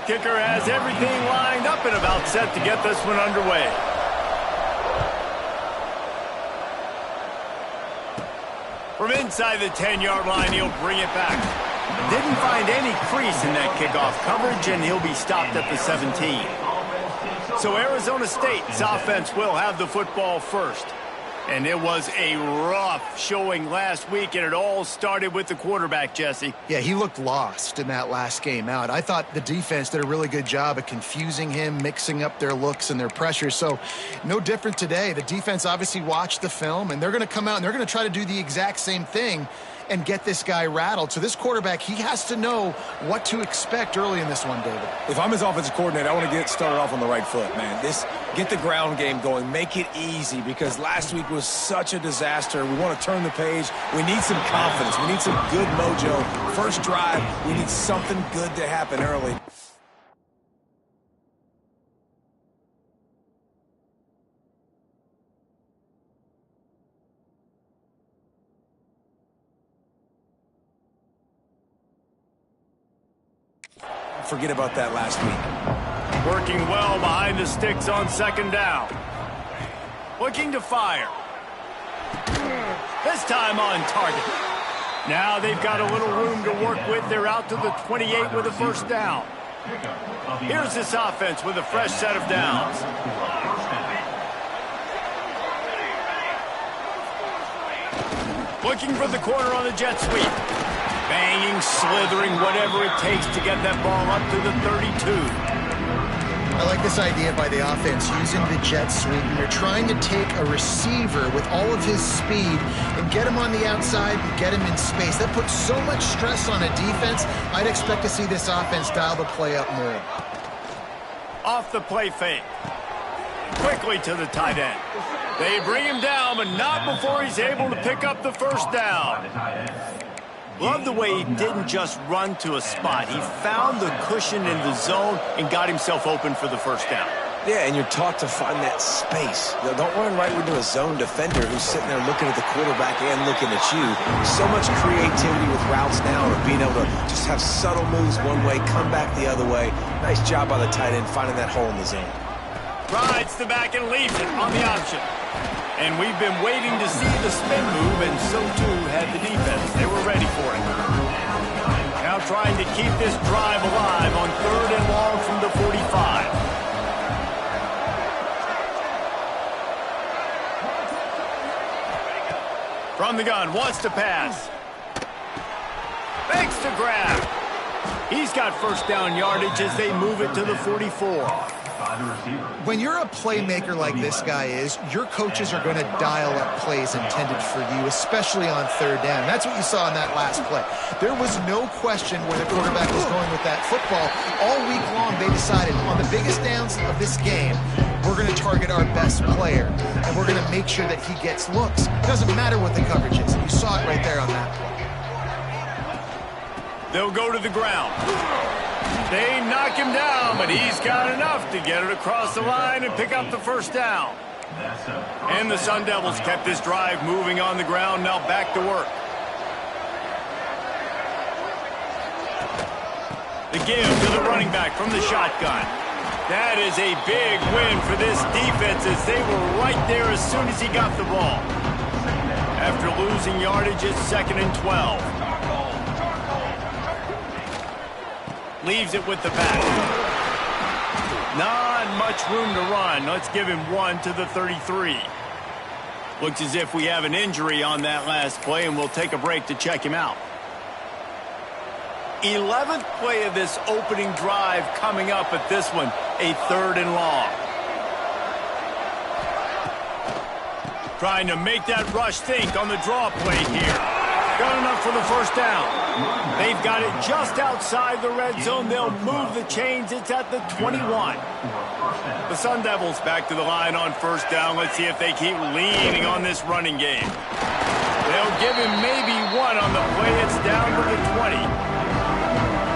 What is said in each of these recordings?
Kicker has everything lined up and about set to get this one underway. From inside the 10-yard line, he'll bring it back. Didn't find any crease in that kickoff coverage, and he'll be stopped at the 17. So Arizona State's offense will have the football first. And it was a rough showing last week, and it all started with the quarterback, Jesse. Yeah, he looked lost in that last game out. I thought the defense did a really good job of confusing him, mixing up their looks and their pressures. So no different today. The defense obviously watched the film, and they're going to come out and they're going to try to do the exact same thing and get this guy rattled. So this quarterback, he has to know what to expect early in this one, David. If I'm his offensive coordinator, I want to get started off on the right foot, man. Get the ground game going. Make it easy, because last week was such a disaster. We want to turn the page. We need some confidence. We need some good mojo. First drive, we need something good to happen early. Forget about that last week. Working well behind the sticks on second down. Looking to fire. This time on target. Now they've got a little room to work with. They're out to the 28 with a first down. Here's this offense with a fresh set of downs. Looking for the corner on the jet sweep. Banging, slithering, whatever it takes to get that ball up to the 32. I like this idea by the offense, using the jet sweep. And they're trying to take a receiver with all of his speed and get him on the outside and get him in space. That puts so much stress on a defense. I'd expect to see this offense dial the play up more. Off the play fake. Quickly to the tight end. They bring him down, but not before he's able to pick up the first down. Love the way he didn't just run to a spot. He found the cushion in the zone and got himself open for the first down. Yeah, and you're taught to find that space. Don't run right into a zone defender who's sitting there looking at the quarterback and looking at you. So much creativity with routes now, of being able to just have subtle moves one way, come back the other way. Nice job by the tight end finding that hole in the zone. Rides the back and leaves it on the option. And we've been waiting to see the spin move, and so too had the defense. They were ready for it. Now trying to keep this drive alive on third and long from the 45. From the gun, wants to pass. Makes the grab. He's got first down yardage as they move it to the 44. When you're a playmaker like this guy is, your coaches are going to dial up plays intended for you, especially on third down. That's what you saw in that last play. There was no question where the quarterback was going with that football. All week long, they decided on the biggest downs of this game, we're going to target our best player, and we're going to make sure that he gets looks. It doesn't matter what the coverage is. You saw it right there on that play. They'll go to the ground. They knock him down, but he's got enough to get it across the line and pick up the first down. And the Sun Devils kept this drive moving on the ground, now back to work. The give to the running back from the shotgun. That is a big win for this defense, as they were right there as soon as he got the ball. After losing yardage, it's 2nd and 12. Leaves it with the back. Not much room to run. Let's give him one to the 33. Looks as if we have an injury on that last play, and we'll take a break to check him out. 11th play of this opening drive coming up at this one, a 3rd and long. Trying to make that rush think on the draw play here. Got enough for the first down. They've got it just outside the red zone. They'll move the chains. It's at the 21. The Sun Devils back to the line on first down. Let's see if they keep leaning on this running game. They'll give him maybe one on the play. It's down to the 20.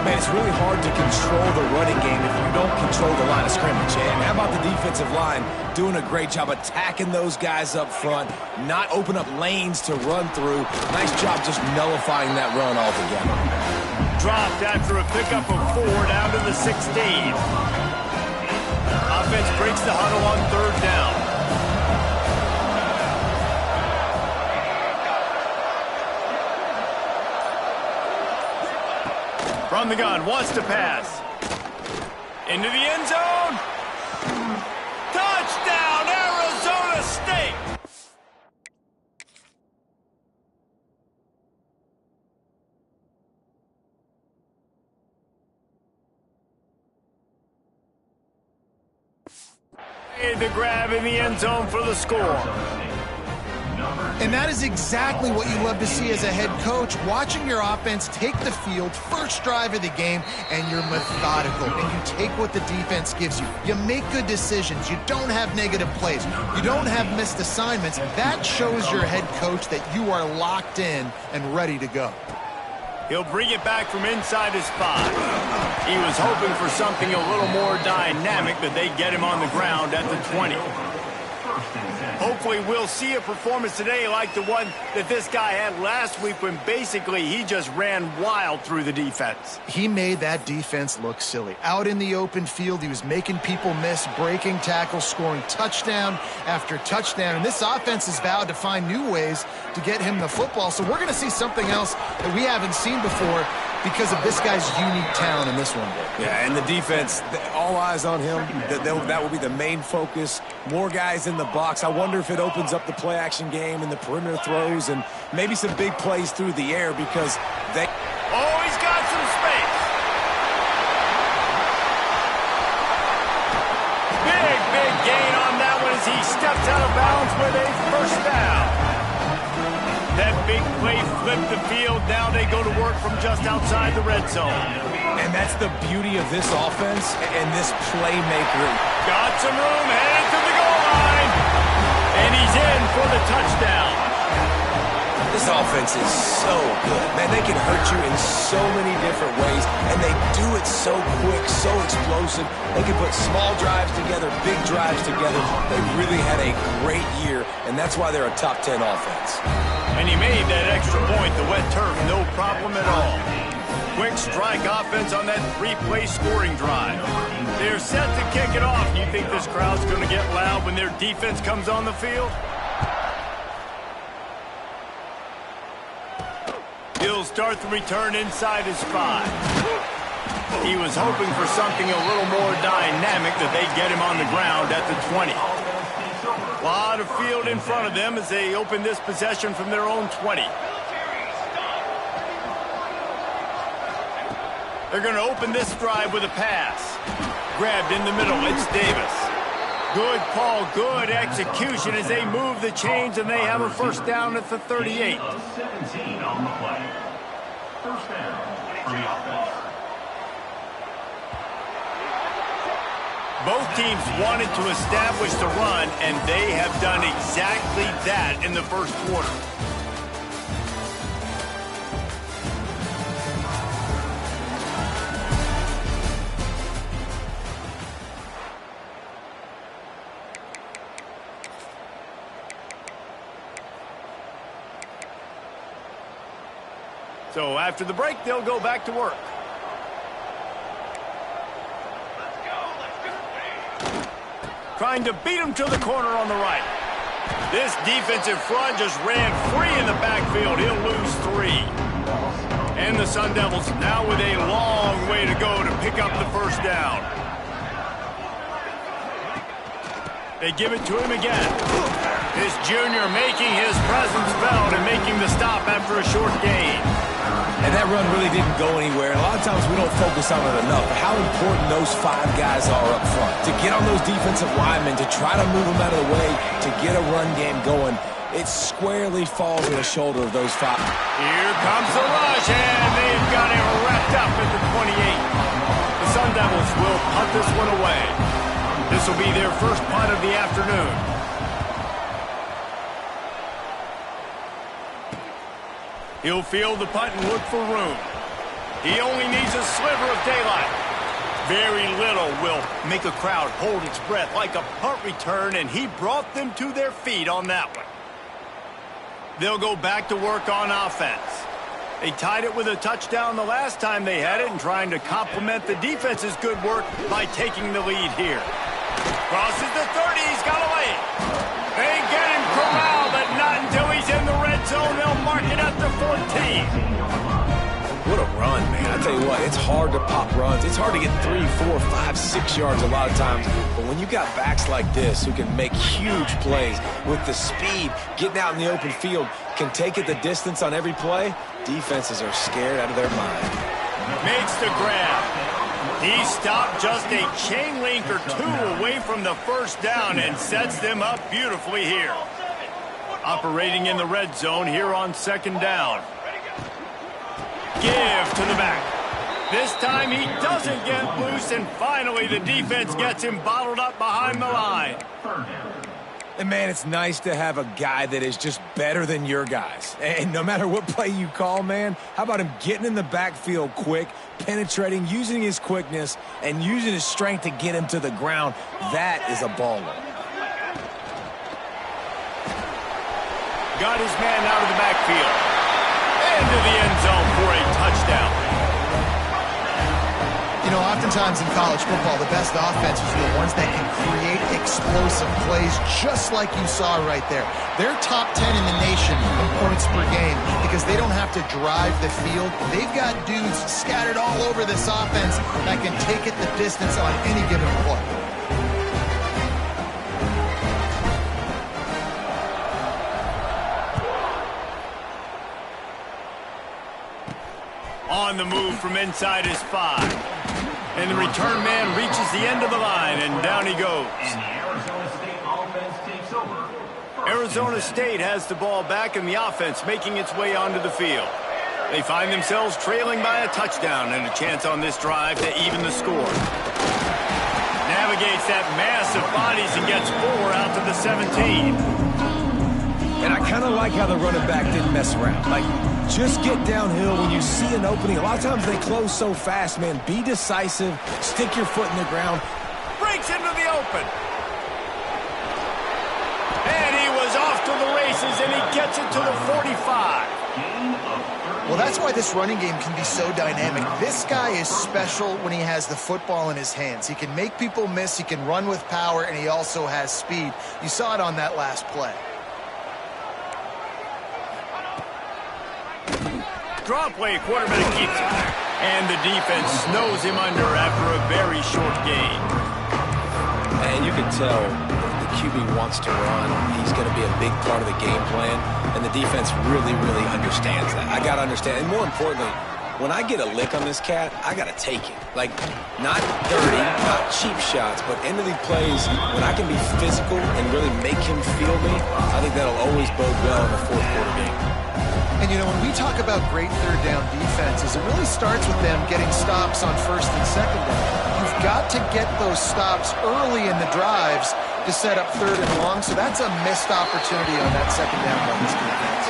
Man, it's really hard to control the running game if you don't control the line of scrimmage. And how about the defensive line doing a great job attacking those guys up front, not open up lanes to run through. Nice job just nullifying that run altogether. Dropped after a pickup of 4 down to the 16. Offense breaks the huddle on 3rd down. From the gun, wants to pass. Into the end zone. Touchdown, Arizona State! The grab in the end zone for the score. And that is exactly what you love to see as a head coach, watching your offense take the field, first drive of the game, and you're methodical, and you take what the defense gives you. You make good decisions. You don't have negative plays. You don't have missed assignments. That shows your head coach that you are locked in and ready to go. He'll bring it back from inside his 5. He was hoping for something a little more dynamic, but they get him on the ground at the 20. Hopefully we'll see a performance today like the one that this guy had last week when basically he just ran wild through the defense. He made that defense look silly. Out in the open field, he was making people miss, breaking tackles, scoring touchdown after touchdown. And this offense has vowed to find new ways to get him the football. So we're going to see something else that we haven't seen before because of this guy's unique talent in this one. Yeah, and the defense, all eyes on him. That will be the main focus. More guys in the box. I wonder if it opens up the play-action game and the perimeter throws and maybe some big plays through the air because they... Oh, he's got some space. Big gain on that one as he steps out of bounds with a first down. That big play flipped the field. Now they go to work from just outside the red zone. And that's the beauty of this offense and this playmaker. Got some room, headed to the goal line. And he's in for the touchdown. This offense is so good. Man, they can hurt you in so many different ways, and they do it so quick, so explosive. They can put small drives together, big drives together. They really had a great year, and that's why they're a top 10 offense. And he made that extra point, the wet turf, no problem at all. Quick strike offense on that 3-play scoring drive. They're set to kick it off. You think this crowd's going to get loud when their defense comes on the field? He'll start the return inside his 5. He was hoping for something a little more dynamic that they'd get him on the ground at the 20. A lot of field in front of them as they open this possession from their own 20. They're going to open this drive with a pass. Grabbed in the middle, it's Davis. Good call, good execution as they move the chains and they have a first down at the 38. 17 on the play. First down for the offense. Both teams wanted to establish the run, and they have done exactly that in the first quarter. So after the break, they'll go back to work. Trying to beat him to the corner on the right. This defensive front just ran free in the backfield. He'll lose 3. And the Sun Devils now with a long way to go to pick up the first down. They give it to him again. This junior making his presence felt and making the stop after a short gain. And that run really didn't go anywhere. And a lot of times we don't focus on it enough. How important those 5 guys are up front. To get on those defensive linemen, to try to move them out of the way, to get a run game going, it squarely falls on the shoulder of those 5. Here comes the rush, and they've got him wrapped up at the 28. The Sun Devils will punt this one away. This will be their first punt of the afternoon. He'll field the punt and look for room. He only needs a sliver of daylight. Very little will make a crowd hold its breath like a punt return, and he brought them to their feet on that one. They'll go back to work on offense. They tied it with a touchdown the last time they had it and trying to complement the defense's good work by taking the lead here. Crosses the 30. He's got away. They get him corralled, but not until he's in the red zone. They'll mark it at the 14. What a run, man. I tell you what, it's hard to pop runs. It's hard to get 3, 4, 5, 6 yards a lot of times. But when you got backs like this who can make huge plays with the speed, getting out in the open field, can take it the distance on every play, defenses are scared out of their mind. Makes the grab. He stopped just a chain link or two away from the first down and sets them up beautifully here. Operating in the red zone here on second down. Give to the back. This time he doesn't get loose, and finally the defense gets him bottled up behind the line. And, man, it's nice to have a guy that is just better than your guys. And no matter what play you call, man, how about him getting in the backfield quick, penetrating, using his quickness, and using his strength to get him to the ground? That is a baller. Got his man out of the backfield. Into the end zone for a touchdown. You know, oftentimes in college football, the best offenses are the ones that can create explosive plays just like you saw right there. They're top 10 in the nation in points per game because they don't have to drive the field. They've got dudes scattered all over this offense that can take it the distance on any given play. On the move from inside his 5. And the return man reaches the end of the line, and down he goes. And the Arizona State offense takes over. Arizona State has the ball back, and the offense making its way onto the field. They find themselves trailing by a touchdown and a chance on this drive to even the score. Navigates that mass of bodies and gets 4 out to the 17. And I kind of like how the running back didn't mess around. Like, just get downhill when you see an opening. A lot of times they close so fast, man. Be decisive. Stick your foot in the ground. Breaks into the open. And he was off to the races, and he gets it to the 45. Well, that's why this running game can be so dynamic. This guy is special when he has the football in his hands. He can make people miss. He can run with power, and he also has speed. You saw it on that last play. Draw play, quarterback keeps it. And the defense snows him under after a very short gain. And you can tell the QB wants to run. He's going to be a big part of the game plan. And the defense really, really understands that. I got to understand. And more importantly, when I get a lick on this cat, I got to take it. Like, not dirty, not cheap shots, but end of the plays, when I can be physical and really make him feel me, I think that'll always bode well in the fourth quarter game. And, you know, when we talk about great third down defenses, it really starts with them getting stops on first and second down. You've got to get those stops early in the drives to set up third and long, so that's a missed opportunity on that second down by this defense.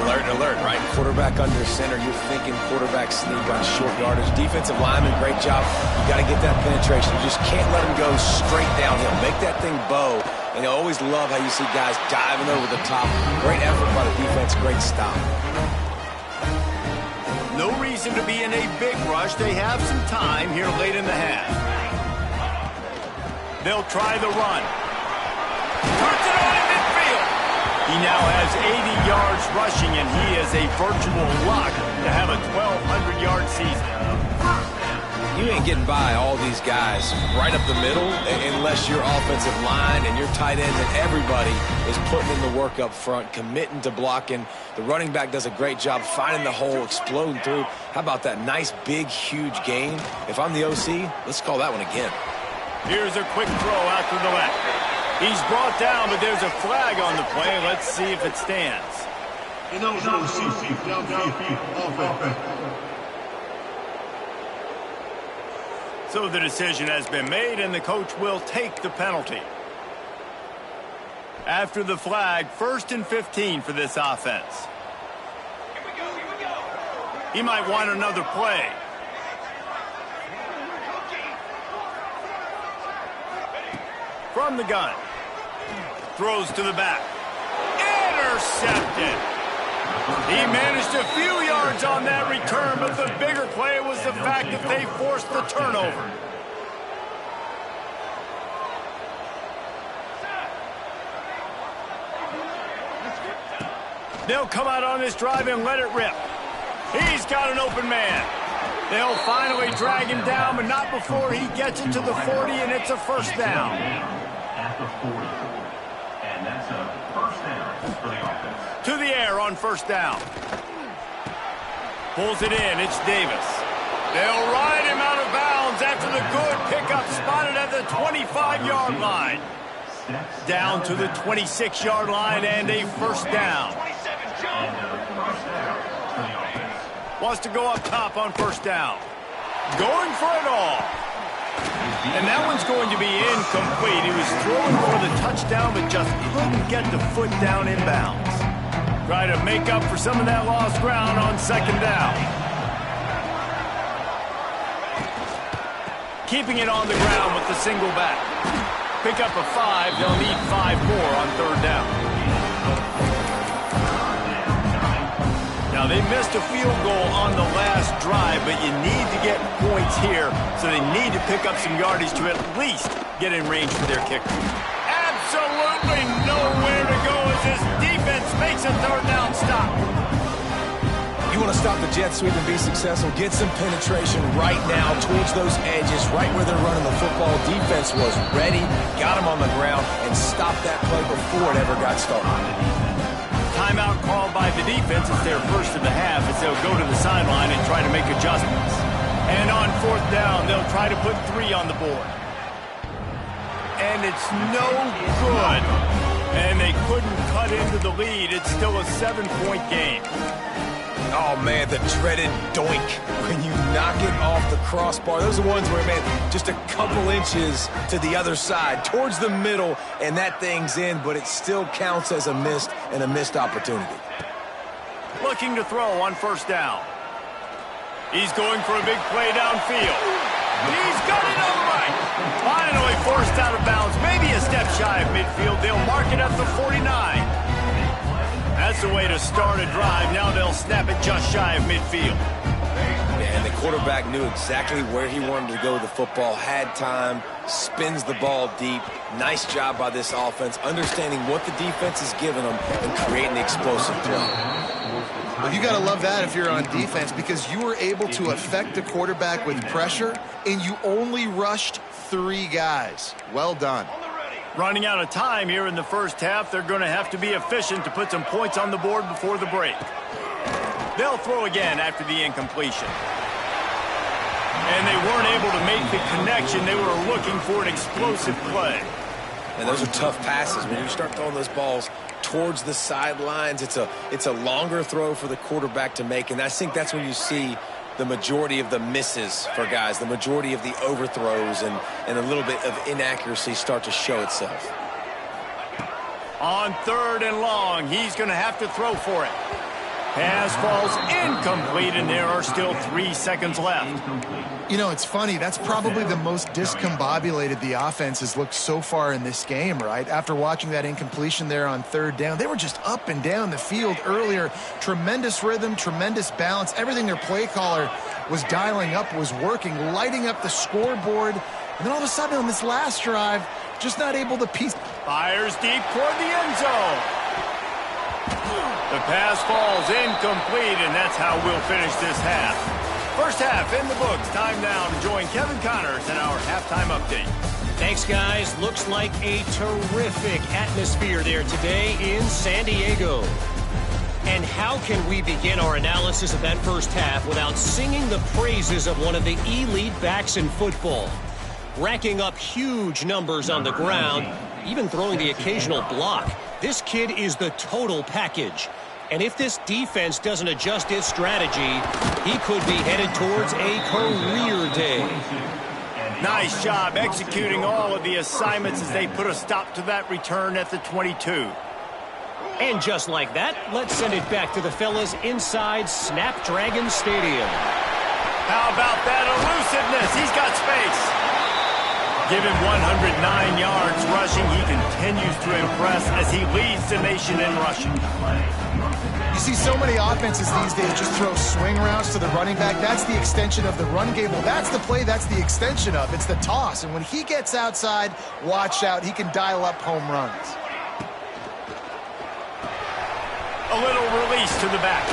Alert, alert, right? Quarterback under center. You're thinking quarterback sneak on short yardage. Defensive lineman, great job. You got to get that penetration. You just can't let him go straight downhill. Make that thing bow. And I always love how you see guys diving over the top. Great effort by the defense. Great stop. No reason to be in a big rush. They have some time here late in the half. They'll try the run. Turns it on in midfield. He now has 80 yards rushing, and he is a virtual lock to have a 1,200-yard season. You ain't getting by all these guys right up the middle unless your offensive line and your tight ends and everybody is putting in the work up front, committing to blocking. The running back does a great job finding the hole, exploding through. How about that nice, big, huge gain? If I'm the OC, let's call that one again. Here's a quick throw out to the left. He's brought down, but there's a flag on the play. Let's see if it stands. So the decision has been made, and the coach will take the penalty. After the flag, 1st and 15 for this offense. He might want another play. From the gun. Throws to the back. Intercepted. He managed a few yards on that return, but the bigger play was the fact that they forced the turnover. They'll come out on this drive and let it rip. He's got an open man. They'll finally drag him down, but not before he gets it to the 40, and it's a first down. At the 40. And that's a first down for the offense. To the air on first down. Pulls it in. It's Davis. They'll ride him out of bounds after the good pickup spotted at the 25-yard line. Down to the 26-yard line and a first down. Wants to go up top on first down. Going for it all. And that one's going to be incomplete. He was throwing for the touchdown, but just couldn't get the foot down in bounds. Try to make up for some of that lost ground on second down. Keeping it on the ground with the single back. Pick up a 5. They'll need 5 more on third down. Now, they missed a field goal on the last drive, but you need to get points here, so they need to pick up some yardage to at least get in range for their kicker. Absolutely nowhere to go as this defense makes a third down stop. You want to stop the jet sweep and be successful, get some penetration right now towards those edges, right where they're running the football. Defense was ready, got them on the ground, and stopped that play before it ever got started. Timeout called by the defense. It's their first of the half as they'll go to the sideline and try to make adjustments. And on fourth down, they'll try to put 3 on the board. And it's no good. And they couldn't cut into the lead. It's still a 7-point game. Oh, man, the dreaded doink when you knock it off the crossbar. Those are ones where, man, just a couple inches to the other side, towards the middle, and that thing's in, but it still counts as a missed opportunity. Looking to throw on first down. He's going for a big play downfield. He's got it all right. Finally forced out of bounds, maybe a step shy of midfield. They'll mark it at the 49. That's the way to start a drive. Now they'll snap it just shy of midfield. And the quarterback knew exactly where he wanted to go with the football, had time, spins the ball deep. Nice job by this offense, understanding what the defense is giving them and creating the explosive play. Well, you got to love that if you're on defense, because you were able to affect the quarterback with pressure, and you only rushed 3 guys. Well done. Running out of time here in the first half. They're going to have to be efficient to put some points on the board before the break. They'll throw again after the incompletion. And they weren't able to make the connection. They were looking for an explosive play. And those are tough passes. When you start throwing those balls towards the sidelines, it's a longer throw for the quarterback to make. And I think that's when you see the majority of the misses for guys, the majority of the overthrows and a little bit of inaccuracy start to show itself. On third and long, he's going to have to throw for it. Pass falls incomplete, and there are still 3 seconds left. You know, it's funny. That's probably the most discombobulated the offense has looked so far in this game, right? After watching that incompletion there on third down, they were just up and down the field earlier. Tremendous rhythm, tremendous balance. Everything their play caller was dialing up was working, lighting up the scoreboard. And then all of a sudden on this last drive, just not able to piece. Fires deep toward the end zone. The pass falls incomplete, and that's how we'll finish this half. First half in the books. Time now to join Kevin Connors in our halftime update. Thanks, guys. Looks like a terrific atmosphere there today in San Diego. And how can we begin our analysis of that first half without singing the praises of one of the elite backs in football? Racking up huge numbers on the ground, even throwing the occasional block. This kid is the total package. And if this defense doesn't adjust its strategy, he could be headed towards a career day. Nice job executing all of the assignments as they put a stop to that return at the 22. And just like that, let's send it back to the fellas inside Snapdragon Stadium. How about that elusiveness? He's got space. Given 109 yards rushing, he continues to impress as he leads the nation in rushing. You see so many offenses these days just throw swing routes to the running back. That's the extension of the run game. Well, that's the play, that's the extension of. It's the toss. And when he gets outside, watch out. He can dial up home runs. A little release to the back.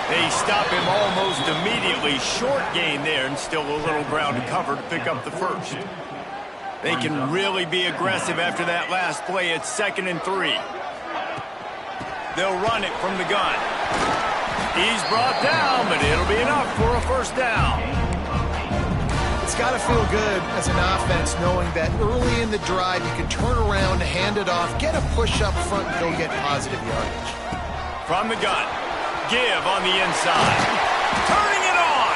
They stop him almost immediately. Short gain there, and still a little ground to cover to pick up the first. They can really be aggressive after that last play. It's 2nd and 3. They'll run it from the gun. He's brought down, but it'll be enough for a first down. It's got to feel good as an offense knowing that early in the drive you can turn around, hand it off, get a push up front, and go get positive yardage. From the gun. Give on the inside. Turning it on.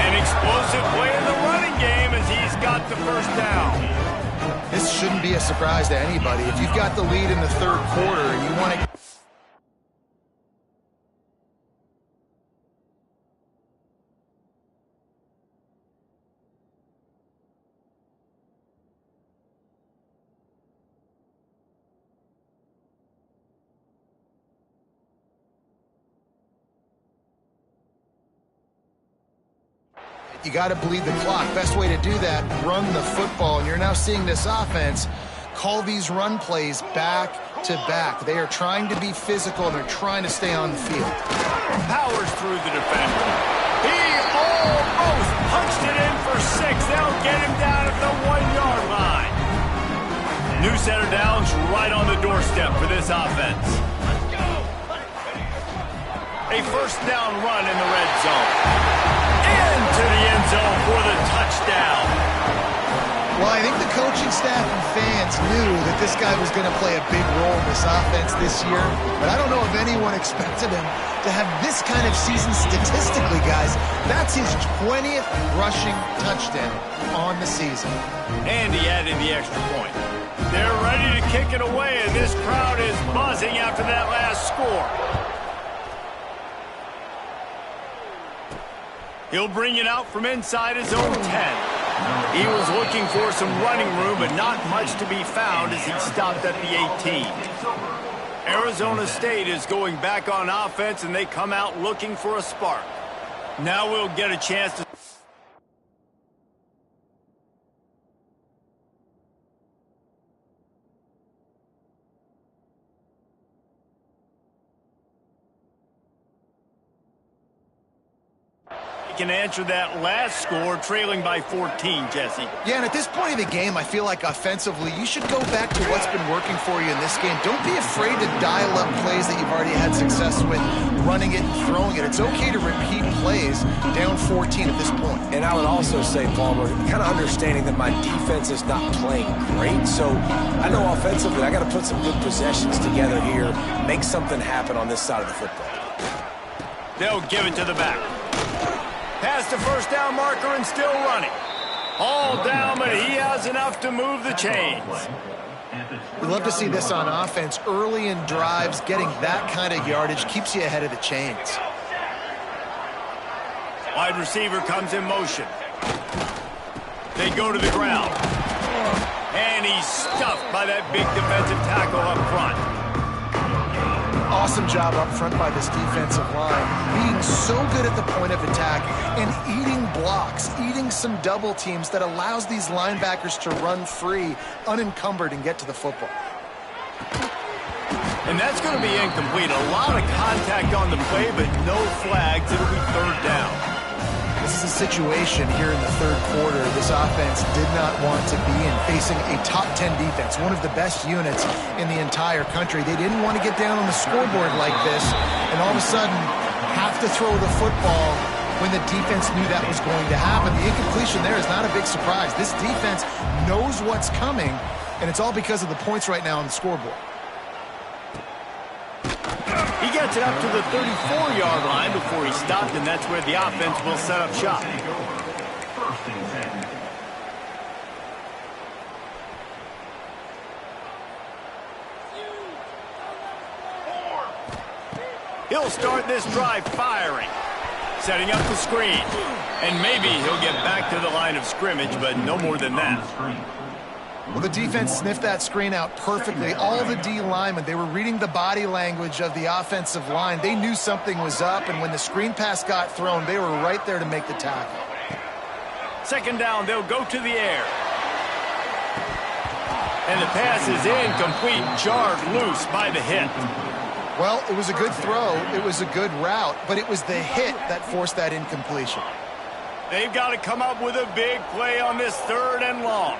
An explosive play in the running game as he's got the first down. This shouldn't be a surprise to anybody. If you've got the lead in the third quarter and you want to... You got to bleed the clock. Best way to do that, run the football. And you're now seeing this offense call these run plays back to back. They are trying to be physical, and they're trying to stay on the field. Powers through the defender. He almost punched it in for 6. They'll get him down at the 1-yard line. New set of downs right on the doorstep for this offense. A first down run in the red zone. Into the end zone for the touchdown. Well, I think the coaching staff and fans knew that this guy was going to play a big role in this offense this year, but I don't know if anyone expected him to have this kind of season statistically, guys. That's his 20th rushing touchdown on the season. And he added the extra point. They're ready to kick it away, and this crowd is buzzing after that last score. He'll bring it out from inside his own 10. He was looking for some running room, but not much to be found as he stopped at the 18. Arizona State is going back on offense, and they come out looking for a spark. Now we'll get a chance to... can answer that last score, trailing by 14, Jesse. Yeah, and at this point of the game, I feel like offensively, you should go back to what's been working for you in this game. Don't be afraid to dial up plays that you've already had success with, running it and throwing it. It's okay to repeat plays down 14 at this point. And I would also say, Palmer, kind of understanding that my defense is not playing great, so I know offensively I got to put some good possessions together here, make something happen on this side of the football. They'll give it to the back. Past the first down marker and still running. All down, but he has enough to move the chains. We love to see this on offense. Early in drives, getting that kind of yardage keeps you ahead of the chains. Wide receiver comes in motion. They go to the ground. And he's stuffed by that big defensive tackle up front. Awesome job up front by this defensive line, being so good at the point of attack and eating blocks, eating some double teams that allows these linebackers to run free, unencumbered, and get to the football. And that's going to be incomplete. A lot of contact on the play, but no flags. It'll be third down. This is a situation here in the third quarter this offense did not want to be in, facing a top 10 defense, one of the best units in the entire country. They didn't want to get down on the scoreboard like this and all of a sudden have to throw the football when the defense knew that was going to happen. The incompletion there is not a big surprise. This defense knows what's coming, and it's all because of the points right now on the scoreboard. He gets it up to the 34-yard line before he stopped, and that's where the offense will set up shop. He'll start this drive firing. Setting up the screen. And maybe he'll get back to the line of scrimmage, but no more than that. Well, the defense sniffed that screen out perfectly. All the D linemen, they were reading the body language of the offensive line. They knew something was up, and when the screen pass got thrown, they were right there to make the tackle. Second down, they'll go to the air. And the pass is incomplete, jarred loose by the hit. Well, it was a good throw. It was a good route, but it was the hit that forced that incompletion. They've got to come up with a big play on this 3rd and long.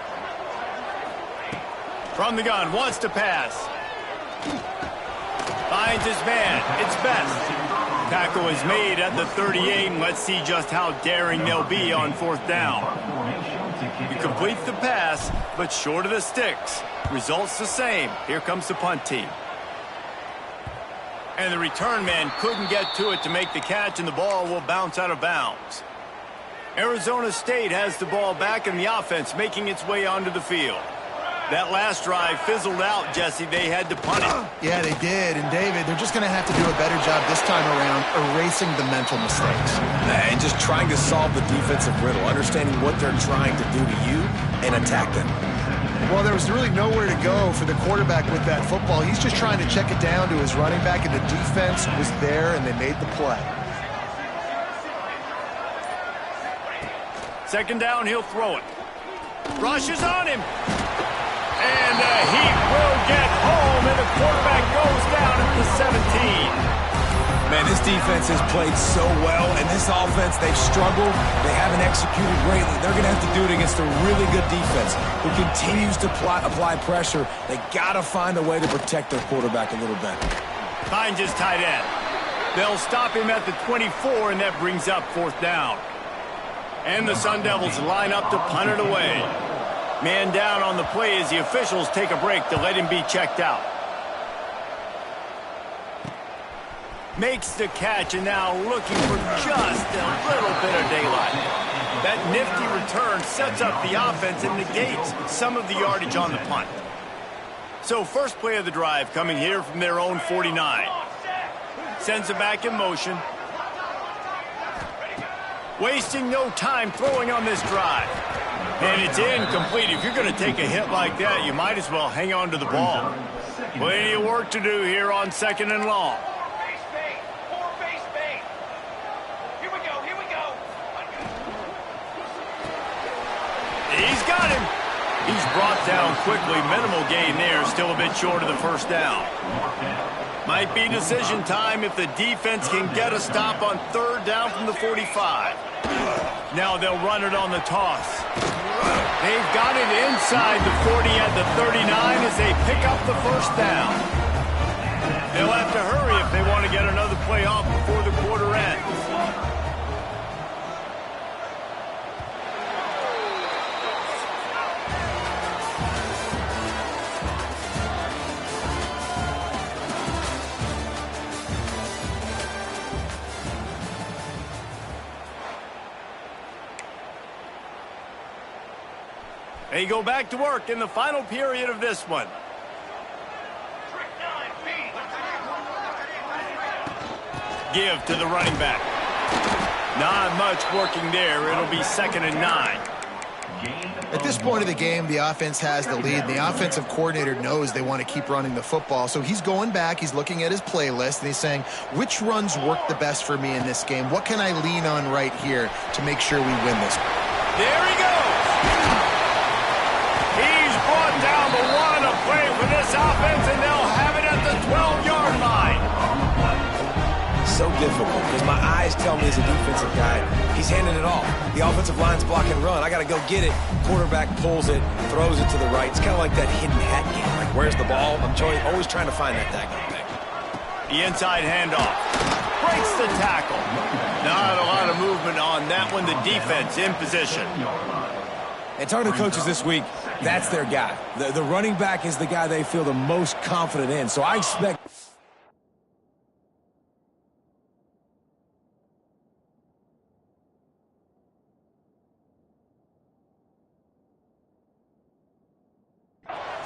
From the gun, wants to pass. Finds his man. It's Best. Tackle is made at the 38, and let's see just how daring they'll be on 4th down. He completes the pass, but short of the sticks. Results the same. Here comes the punt team. And the return man couldn't get to it to make the catch, and the ball will bounce out of bounds. Arizona State has the ball back, and the offense making its way onto the field. That last drive fizzled out, Jesse. They had to punt it. Yeah, they did. And, David, they're just going to have to do a better job this time around erasing the mental mistakes. And just trying to solve the defensive riddle, understanding what they're trying to do to you and attack them. Well, there was really nowhere to go for the quarterback with that football. He's just trying to check it down to his running back, and the defense was there, and they made the play. Second down, he'll throw it. Rush is on him. And he will get home, and the quarterback goes down at the 17. Man, this defense has played so well, and this offense, they've struggled. They haven't executed greatly. They're going to have to do it against a really good defense who continues to apply pressure. They got to find a way to protect their quarterback a little bit. Finds his tight end. They'll stop him at the 24, and that brings up 4th down. And the Sun Devils line up to punt it away. Man down on the play as the officials take a break to let him be checked out. Makes the catch, and now looking for just a little bit of daylight. That nifty return sets up the offense and negates some of the yardage on the punt. So first play of the drive coming here from their own 49. Sends it back in motion. Wasting no time throwing on this drive. And it's incomplete. If you're going to take a hit like that, you might as well hang on to the ball. Plenty of work to do here on 2nd and long. He's got him. He's brought down quickly. Minimal gain there. Still a bit short of the 1st down. Might be decision time if the defense can get a stop on 3rd down from the 45. Now they'll run it on the toss. They've got it inside the 40 at the 39 as they pick up the 1st down. They'll have to hurry if they want to get another play off before the quarter ends. They go back to work in the final period of this one. Give to the running back. Not much working there. It'll be 2nd and 9. At this point of the game, the offense has the lead. The offensive coordinator knows they want to keep running the football. So he's going back, he's looking at his playlist, and he's saying, which runs work the best for me in this game? What can I lean on right here to make sure we win this? There he goes. He's brought down the 1 to play for this offense, and they'll have it at the 12-yard line. So difficult because my eyes tell me as a defensive guy, he's handing it off. The offensive line's block and run. I got to go get it. Quarterback pulls it, throws it to the right. It's kind of like that hidden hat game. Like, where's the ball? I'm always trying to find that daggone thing. The inside handoff. Breaks the tackle. Not a lot of movement on that one. The defense in position. And talking to coaches this week, that's their guy. The running back is the guy they feel the most confident in. So I expect...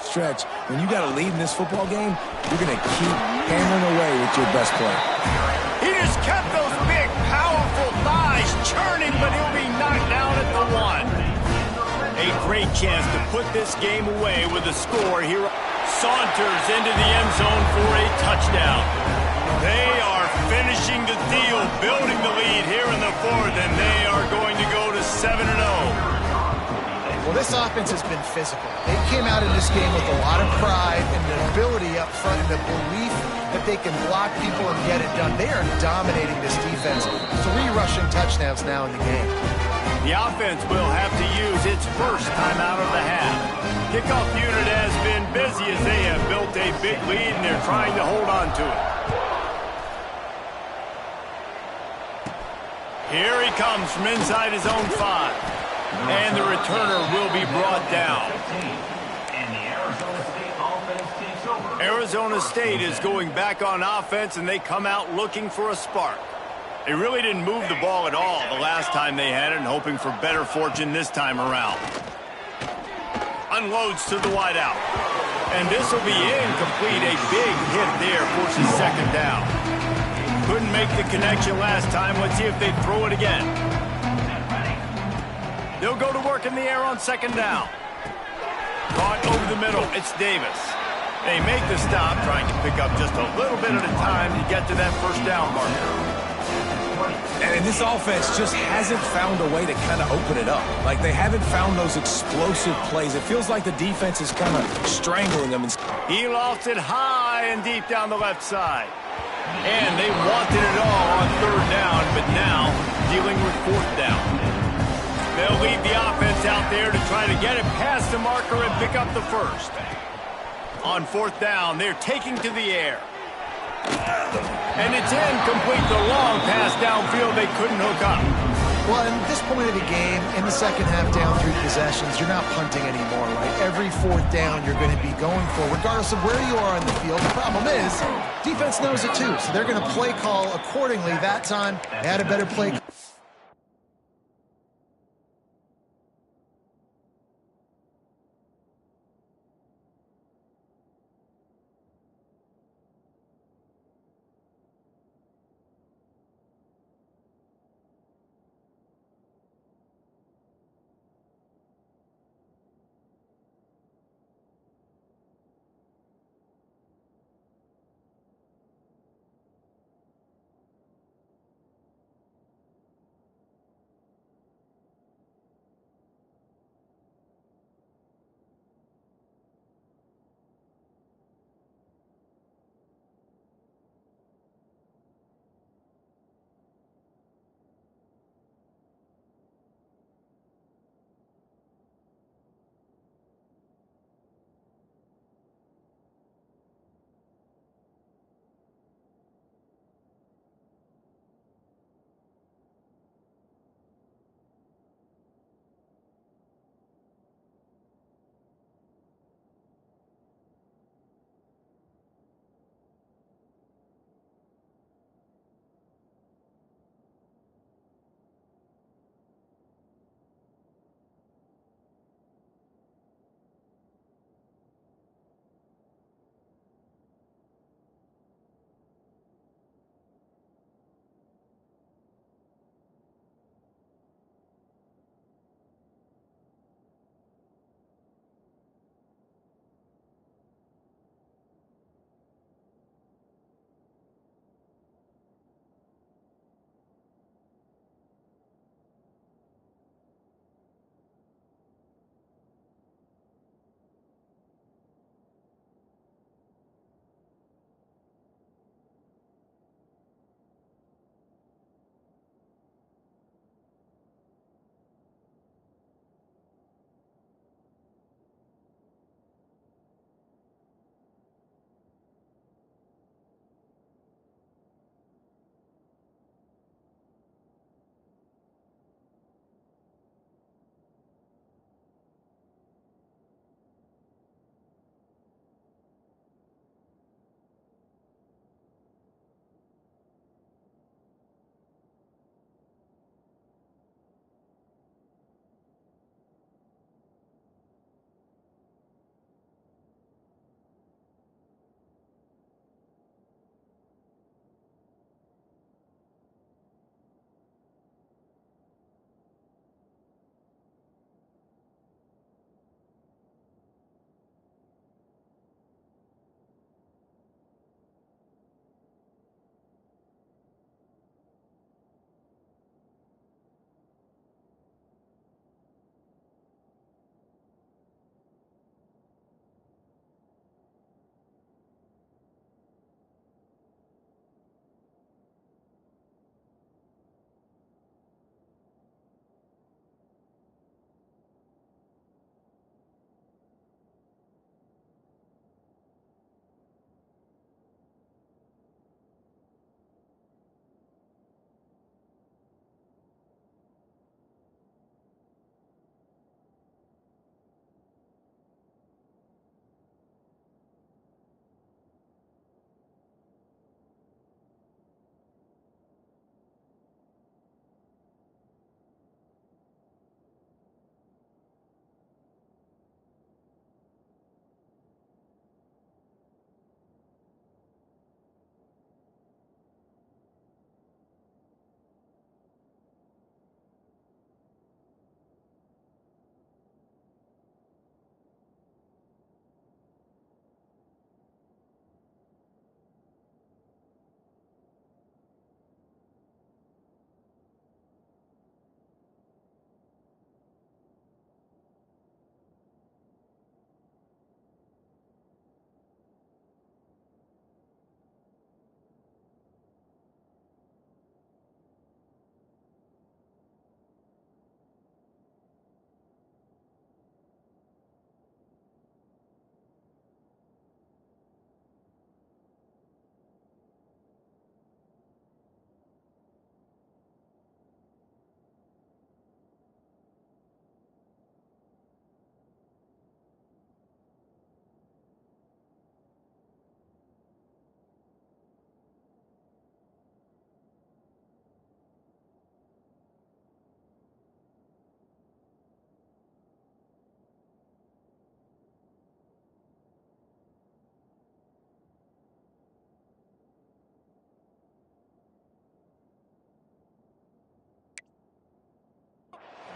stretch, when you got a lead in this football game, you're going to keep hammering away with your best player. He just kept those big, powerful A great chance to put this game away with a score here. Saunters into the end zone for a touchdown. They are finishing the deal, building the lead here in the fourth, and they are going to go to 7-0. Well, this offense has been physical. They came out in this game with a lot of pride and the ability up front and the belief that they can block people and get it done. They are dominating this defense. 3 rushing touchdowns now in the game. The offense will have to use its first time out of the half. Kickoff unit has been busy as they have built a big lead and they're trying to hold on to it. Here he comes from inside his own 5. And the returner will be brought down. And the Arizona State offense takes over. Arizona State is going back on offense, and they come out looking for a spark. They really didn't move the ball at all the last time they had it, and hoping for better fortune this time around. Unloads to the wideout. And this will be incomplete. A big hit there forces second down. Couldn't make the connection last time. Let's see if they throw it again. They'll go to work in the air on second down. Caught over the middle. It's Davis. They make the stop, trying to pick up just a little bit at a time to get to that first down marker. And this offense just hasn't found a way to kind of open it up. Like, they haven't found those explosive plays. It feels like the defense is kind of strangling them. He lofts it high and deep down the left side. And they wanted it all on third down, but now dealing with fourth down. They'll leave the offense out there to try to get it past the marker and pick up the first. On fourth down, they're taking to the air. And it's incomplete. The long pass downfield, they couldn't hook up. Well, at this point of the game, in the second half, down 3 possessions, you're not punting anymore, right? Every fourth down you're going to be going for, regardless of where you are on the field. The problem is, defense knows it too, so they're going to play call accordingly. That time, they had a better play call.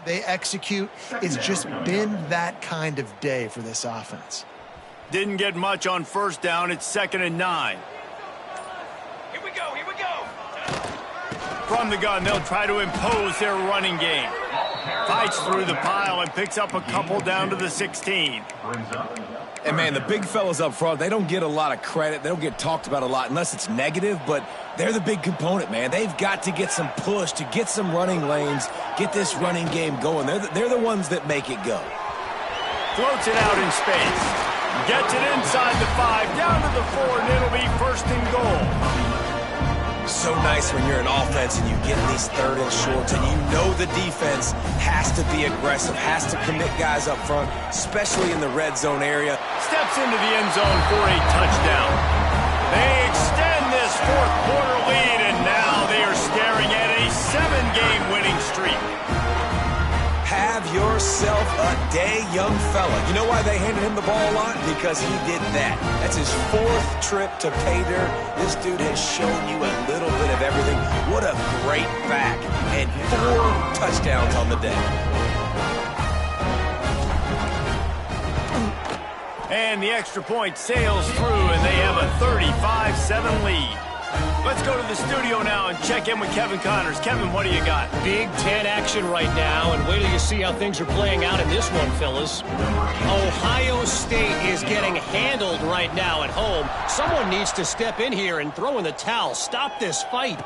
they execute. It's just been that kind of day for this offense. Didn't get much on first down. It's 2nd and 9. Here we go, here we go. From the gun, they'll try to impose their running game. Fights through the pile and picks up a couple down to the 16. And, man, the big fellas up front, they don't get a lot of credit. They don't get talked about a lot unless it's negative, but they're the big component, man. They've got to get some push, to get some running lanes, get this running game going. They're the ones that make it go. Floats it out in space. Gets it inside the 5, down to the 4, and it'll be 1st and goal. So nice when you're an offense and you get these 3rd and shorts and you know the defense has to be aggressive, has to commit guys up front, especially in the red zone area. Steps into the end zone for a touchdown. They extend this 4th quarter lead, and now they are staring at a 7-game winning streak. Have yourself a day, young fella. You know why they handed him the ball a lot? Because he did that. That's his 4th trip to pay dirt. This dude has shown you a little bit of everything. What a great back. And 4 touchdowns on the day. And the extra point sails through, and they have a 35-7 lead. Let's go to the studio now and check in with Kevin Connors. Kevin, what do you got? Big Ten action right now, and wait till you see how things are playing out in this one, fellas. Ohio State is getting handled right now at home. Someone needs to step in here and throw in the towel. Stop this fight.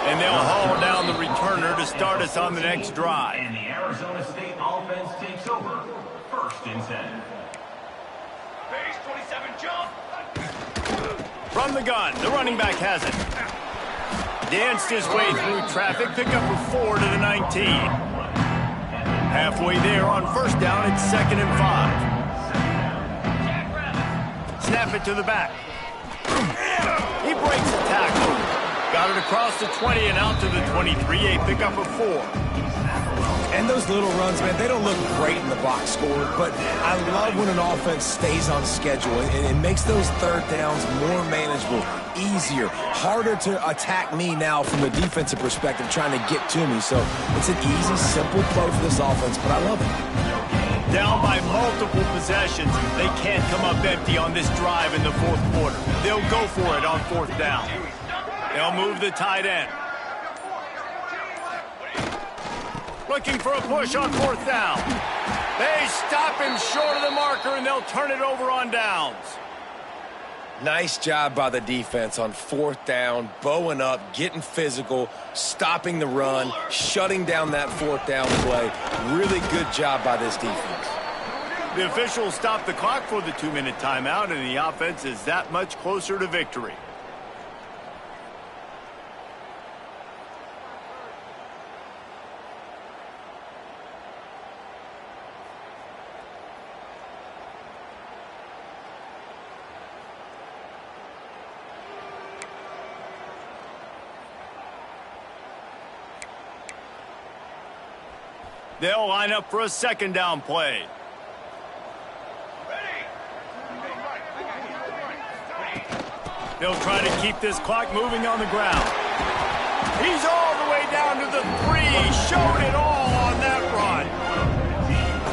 And they'll haul down the returner to start us on the next drive. And the Arizona State offense takes over. 1st and 10. Base 27, jump. From the gun, the running back has it. Danced his way through traffic, pick up a 4 to the 19. Halfway there on 1st down, it's 2nd and 5. Snap it to the back. He breaks the tackle. Got it across the 20 and out to the 23. A pick up a 4. And those little runs, man, they don't look great in the box score, but I love when an offense stays on schedule and it makes those 3rd downs more manageable, easier, harder to attack me now from a defensive perspective trying to get to me. So it's an easy, simple play for this offense, but I love it. Down by multiple possessions, they can't come up empty on this drive in the 4th quarter. They'll go for it on 4th down. They'll move the tight end. Looking for a push on 4th down. They stop him short of the marker, and they'll turn it over on downs. Nice job by the defense on 4th down, bowing up, getting physical, stopping the run, shutting down that 4th down play. Really good job by this defense. The officials stopped the clock for the 2-minute timeout, and the offense is that much closer to victory. They'll line up for a 2nd down play. They'll try to keep this clock moving on the ground. He's all the way down to the 3. Showed it all on that run.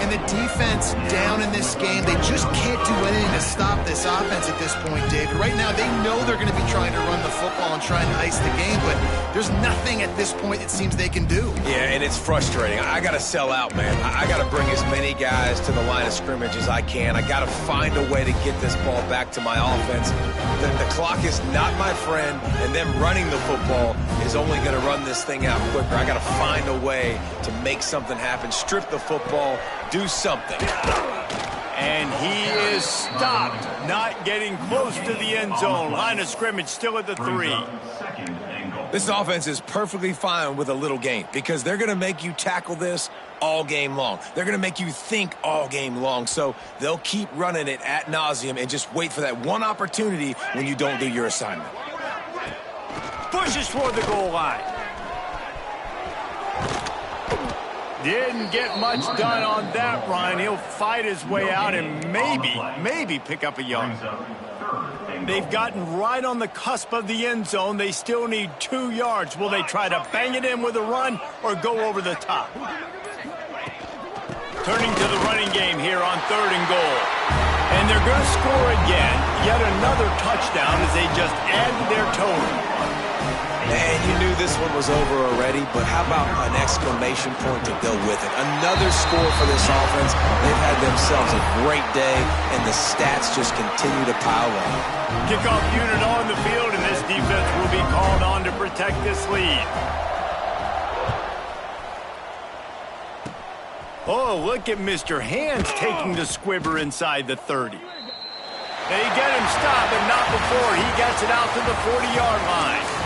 And the defense down in this game, they just can't do anything to stop this offense at this point, David. Right now, they know they're going to be trying to run the football and trying to ice the game, but there's nothing at this point it seems they can do. Yeah, and it's frustrating. I got to sell out, man. I got to bring as many guys to the line of scrimmage as I can. I got to find a way to get this ball back to my offense. The clock is not my friend, and them running the football is only going to run this thing out quicker. I got to find a way to make something happen, strip the football, do something. And he is stopped, not getting close to the end zone. Line of scrimmage still at the 3. This offense is perfectly fine with a little gain because they're going to make you tackle this all game long. They're going to make you think all game long. So they'll keep running it ad nauseum and just wait for that one opportunity when you don't do your assignment. Pushes toward the goal line. Didn't get much done on that run. He'll fight his way out and maybe pick up a yard. They've gotten right on the cusp of the end zone. They still need 2 yards. Will they try to bang it in with a run or go over the top? Turning to the running game here on 3rd and goal. And they're going to score again. Yet another touchdown as they just add to their total. And you knew this one was over already, but how about an exclamation point to go with it? Another score for this offense. They've had themselves a great day, and the stats just continue to pile up. Kickoff unit on the field, and this defense will be called on to protect this lead. Oh, look at Mr. Hands taking the squibber inside the 30. They get him stopped, but not before he gets it out to the 40-yard line.